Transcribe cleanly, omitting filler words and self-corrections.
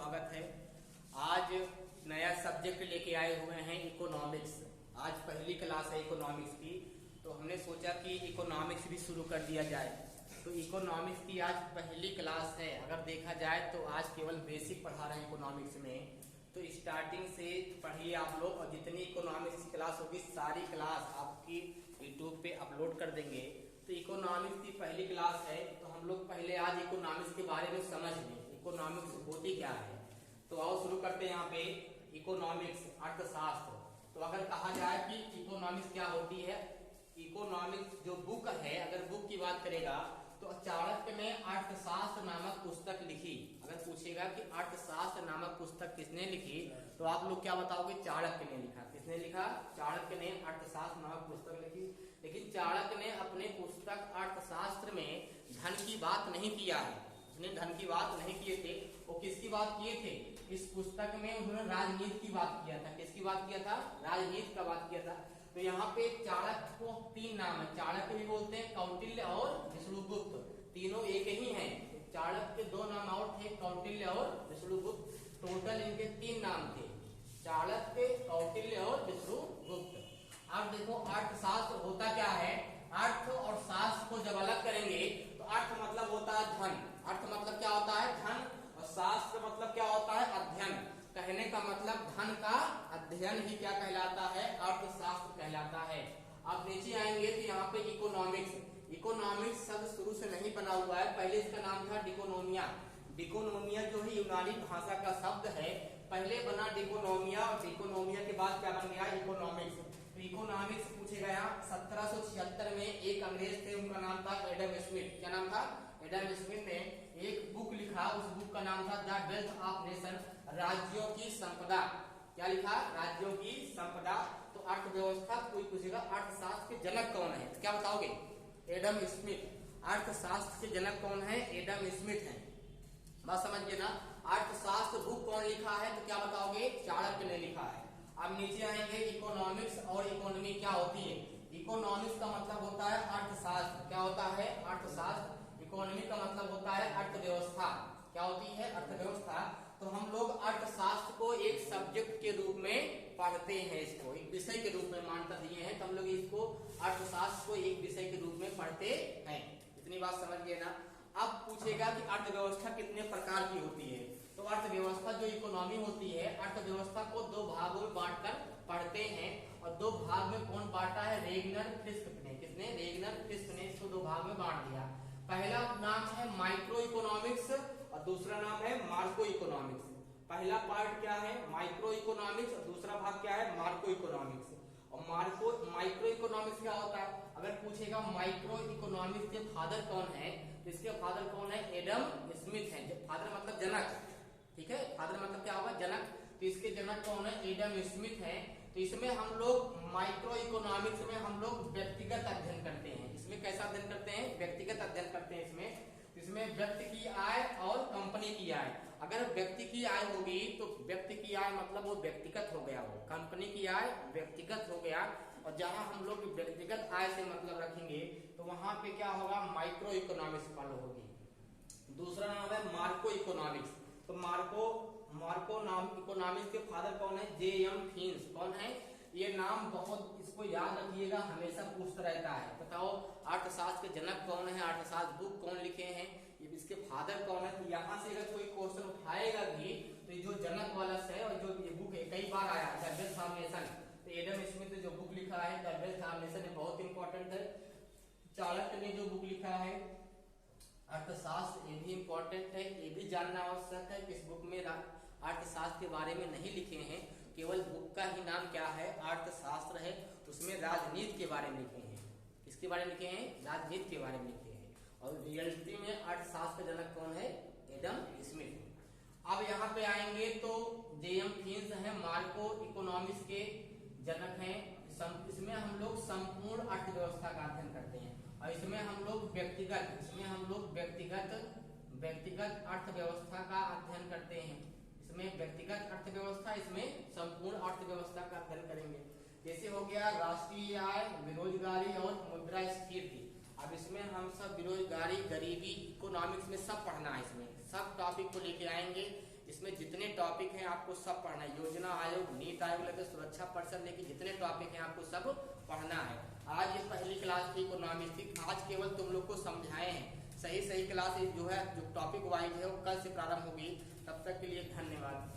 स्वागत है। आज नया सब्जेक्ट लेके आए हुए हैं इकोनॉमिक्स। आज पहली क्लास है इकोनॉमिक्स की, तो हमने सोचा कि इकोनॉमिक्स भी शुरू कर दिया जाए। तो इकोनॉमिक्स की आज पहली क्लास है। अगर देखा जाए तो आज केवल बेसिक पढ़ा रहे हैं इकोनॉमिक्स में, तो स्टार्टिंग से पढ़िए आप लोग। और जितनी इकोनॉमिक्स की क्लास होगी सारी क्लास आपकी यूट्यूब पे अपलोड कर देंगे। तो इकोनॉमिक्स की पहली क्लास है, तो हम लोग पहले आज इकोनॉमिक्स के बारे में समझ लें इकोनॉमिक्स होती क्या है। तो आओ शुरू करते हैं। यहाँ पे इकोनॉमिक्स अर्थशास्त्र। तो अगर कहा जाए कि इकोनॉमिक्स क्या होती है, इकोनॉमिक्स जो बुक है, अगर बुक की बात करेगा तो चाणक्य ने अर्थशास्त्र नामक पुस्तक लिखी। अगर पूछेगा कि अर्थशास्त्र नामक पुस्तक किसने लिखी, तो आप लोग क्या बताओगे? चाणक्य ने लिखा। किसने लिखा? चाणक्य ने अर्थशास्त्र नामक पुस्तक लिखी। लेकिन चाणक्य ने अपने पुस्तक अर्थशास्त्र में धन की बात नहीं किया है। उसने धन की बात नहीं किए थे। वो किसकी बात किए थे? इस पुस्तक में उन्होंने राजनीति की बात किया था। किसकी बात किया था? राजनीति का बात किया था। तो यहाँ पे चाणक्य को तीन नाम है। चाणक्य भी बोलते हैं, कौटिल्य और विष्णुगुप्त, तीनों एक ही हैं। चाणक्य के दो नाम और थे, कौटिल्य और विष्णुगुप्त। टोटल इनके तीन नाम थे, चाणक्य, कौटिल्य और विष्णुगुप्त। अब देखो अर्थशास्त्र होता क्या है। अर्थ और शास्त्र को जब अलग करेंगे तो अर्थ मतलब होता है धन। अर्थ मतलब क्या होता है? धन। और शास्त्र मतलब क्या होता है? अध्ययन। कहने का मतलब धन का अध्ययन ही क्या कहलाता है? अर्थशास्त्र कहलाता है। आप नीचे आएंगे तो यहाँ पे इकोनॉमिक्स। इकोनॉमिक्स शब्द शुरू से नहीं बना हुआ है। पहले इसका नाम था डिकोनोमिया। डिकोनोमिया जो है यूनानी भाषा का शब्द है। पहले बना डिकोनोमिया, और डिकोनोमिया के बाद क्या बन गया? इकोनॉमिक्स। तो इकोनॉमिक्स पूछे गया 1776 में एक अंग्रेज थे, उनका नाम था एडम स्मिथ। क्या नाम था? एडम स्मिथ ने एक बुक लिखा। उस बुक का नाम था द वेल्थ ऑफ नेशन, राज्यों की संपदा। क्या लिखा? राज्यों की संपदा। तो अर्थव्यवस्था कोई पूछेगा अर्थशास्त्र के जनक कौन है, तो क्या बताओगे? Adam Smith. अर्थशास्त्र के जनक कौन है? एडम स्मिथ है। बात समझिए ना। अर्थशास्त्र बुक कौन लिखा है, तो क्या बताओगे? चाणक्य ने लिखा है। अब नीचे आएंगे इकोनॉमिक्स और इकोनॉमी क्या होती है। इकोनॉमिक्स का मतलब होता है अर्थशास्त्र। क्या होता है? अर्थशास्त्र। इकोनॉमी का मतलब होता है अर्थव्यवस्था। क्या होती है? अर्थव्यवस्था। तो हम लोग अर्थशास्त्र को एक सब्जेक्ट के रूप में पढ़ते हैं, इसको एक विषय के रूप में मान्यता दिए हैं, तो हम लोग इसको अर्थशास्त्र को एक विषय के रूप में पढ़ते हैं। इतनी बात समझ गए ना। अब पूछेगा कि अर्थव्यवस्था कितने प्रकार की होती है। तो अर्थव्यवस्था जो इकोनॉमी होती है, अर्थव्यवस्था को दो भागों में बांटकर पढ़ते हैं। और दो भाग में कौन बांटा है? रेगनर फिस्क ने। किसने? रेगनर फिस्क ने इसको दो भाग में बांट दिया। पहला नाम है माइक्रो इकोनॉमिक्स और दूसरा नाम है मार्को इकोनॉमिक्स। पहला पार्ट क्या है? माइक्रो इकोनॉमिक्स, और दूसरा भाग क्या है? Marco economics. और माइक्रो इकोनॉमिक्स क्या होता है? अगर पूछेगा माइक्रो इकोनॉमिक्स के फादर कौन है, तो इसके फादर कौन है? एडम स्मिथ है। फादर मतलब जनक, ठीक है। फादर मतलब क्या होगा? जनक। तो इसके जनक कौन है? एडम स्मिथ है। तो इसमें हम लोग माइक्रो इकोनॉमिक्स में हम लोग व्यक्तिगत अध्ययन करते हैं। इसमें कैसा अध्ययन करते हैं? व्यक्तिगत अध्ययन करते हैं। इसमें व्यक्ति की आय और कंपनी की आय। अगर व्यक्ति की आय होगी तो व्यक्ति की आय मतलब वो व्यक्तिगत हो गया, वो कंपनी की आय व्यक्तिगत हो गया। और जहां हम लोग व्यक्तिगत आय से मतलब रखेंगे तो वहां पे क्या होगा? माइक्रो इकोनॉमिक्स फॉलो होगी। दूसरा नाम है मार्को इकोनॉमिक्स। तो मार्को नाम इकोनॉमिक्स के फादर कौन है? जे.एम. फिन्स। कौन है? ये नाम बहुत, इसको याद रखिएगा, हमेशा पूछता रहता है। बताओ अर्थशास्त्र के जनक कौन है, अर्थशास्त्र बुक कौन लिखे हैं, ये इसके फादर कौन है। तो यहाँ से अगर कोई क्वेश्चन उठाएगा भी तो ये जो जनक वाला है और जो ये बुक है कई बार आया द वेल्थ ऑफ नेशन। तो एडम स्मिथ ने जो बुक लिखा है द वेल्थ ऑफ नेशन बहुत इंपॉर्टेंट है। चाणक्य ने जो बुक लिखा है अर्थशास्त्र, ये भी इंपॉर्टेंट है। ये भी जानना आवश्यक है कि इस बुक में अर्थशास्त्र के बारे में नहीं लिखे हैं, केवल बुक का ही नाम क्या है? अर्थशास्त्र है। उसमें राजनीति के बारे में लिखे हैं। किसके बारे में लिखे हैं? राजनीति के बारे में लिखे हैं। और रियलिटी में अर्थशास्त्र का जनक कौन है? Adam Smith. अब यहाँ पे आएंगे तो जे.एम. फिन्स है, मार्को इकोनॉमिक्स के जनक हैं। इसमें हम लोग संपूर्ण अर्थव्यवस्था का अध्ययन करते हैं। और इसमें हम लोग व्यक्तिगत अर्थव्यवस्था का अध्ययन करते हैं। इसमें व्यक्तिगत अर्थव्यवस्था, इसमें संपूर्ण अर्थव्यवस्था का अध्ययन करेंगे। जैसे हो गया राष्ट्रीय आय, बेरोजगारी और मुद्रास्फीति। अब इसमें हम सब बेरोजगारी, गरीबी, इकोनॉमिक्स में सब पढ़ना है। इसमें सब टॉपिक को लेके आएंगे। इसमें जितने टॉपिक हैं आपको सब पढ़ना है। योजना आयोग, नीट आयोग लेकर सुरक्षा परिषद लेके जितने टॉपिक हैं आपको सब पढ़ना है। आज ये पहली क्लास थी इकोनॉमिक्स की, आज केवल तुम लोग को समझाए हैं। सही क्लास जो है, जो टॉपिक वाइज है वो कल से प्रारंभ होगी। तब तक के लिए धन्यवाद।